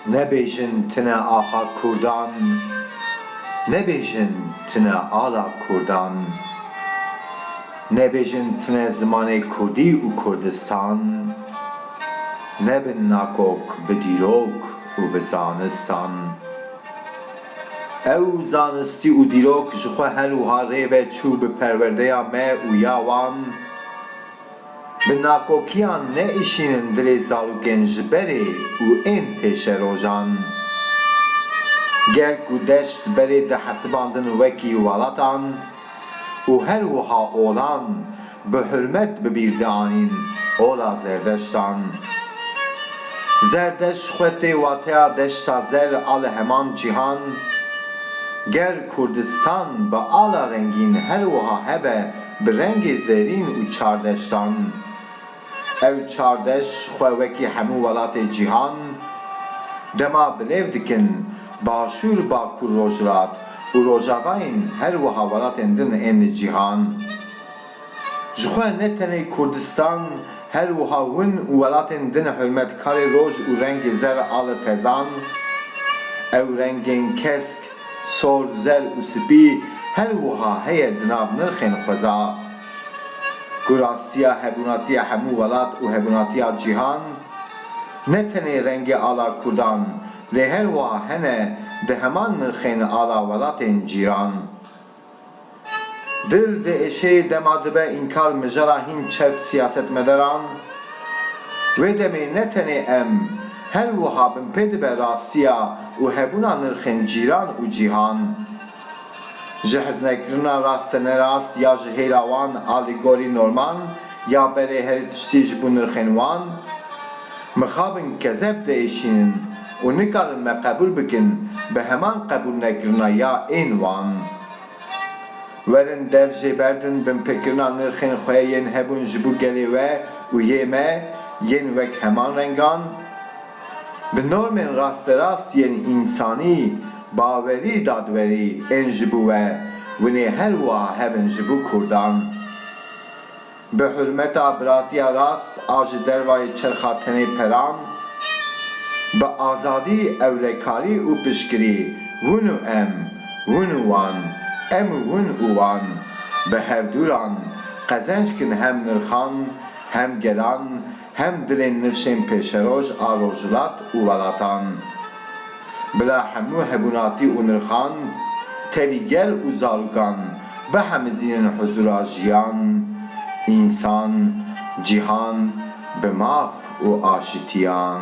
Nebêjin tune axa Kurdan, nebêjin tune ala Kurdan, nebêjin tune zimanê Kurdî û Kurdistan, nebin nakok bi dîrok û bi zanistan. Ew zanistî û dîrok ji xwe her wiha rêve çû bi perwerdeya me û ya wan, bi nakokiyan neîşînin dilê zarokên ji berê û ên pêşerojan. Gel ku deşt berê dihesibandin wekî welatan, û her wiha olan bi hurmet bi bîr dianîn ola zerdeştan. Zerdeşt xwe tê wateya deşta zer a li heman cîhan, ger Kurdistan bi ala rengîn her wiha hebe bi rengê zêrîn û çardeştan. Ew çardeşt xwe wekî hemû welatê cîhan, dema bilêv dikin başûr bakur rojhilat û rojavayên her wiha welatên din ên cîhan. Ji xwe ne tenê Kurdistan, her wiha hûn û welatên din hurmetkarê roj û rengê zer a li fezan, ew rengên kesk, sor, zer û spî her wiha heye di nav nirxên xweza. Ku rastiya hebûnatiya hemû welat û hebûnatiya cîhan, ne tenê rengê ala Kurdan, lê her wiha hene di heman nirxên ala welatên cîran. Dil di êşeyê dema dibe înkar mijara hîn çet siyasetmedaran, wê demê ne tenê em her wiha bin pê dibe rastiya û hebûna nirxên cîran û cîhan. Ji heznekirina rastenerast ya ji hêla wan a lîgorî norman ya berê herî tiştî ji bo nirxên wan, mixabin kezeb diêşînin û nikarin me qebûl bikin bi heman qebûl nekirina ya ên wan. Werin dev jêberdin bin pêkirina nirxên xwe yên hebûn ji bo gelê we û yê me yên wek heman rengan, bi normên rasterast yên însanî bawerî dadwerî ên ji bo we winê her wiha hebin ji bo Kurdan. Bi hurmeta biratiya rast a ji dervayê çerxa tenê peran, bi azadî ewlekarî û piştgirî hûn û em, hûn û wan, em û hûn û wan, bi hevdûran qezenc kin hem nirxan, hem gelan, hem dilên nifşên pêşeroj a rojhilat û welatan. Bila hemû hebûnatî û nirxan, tevî gel û zarokan bihemizînin huzura jiyan, însan, cîhan bi maf û aşîtiyan.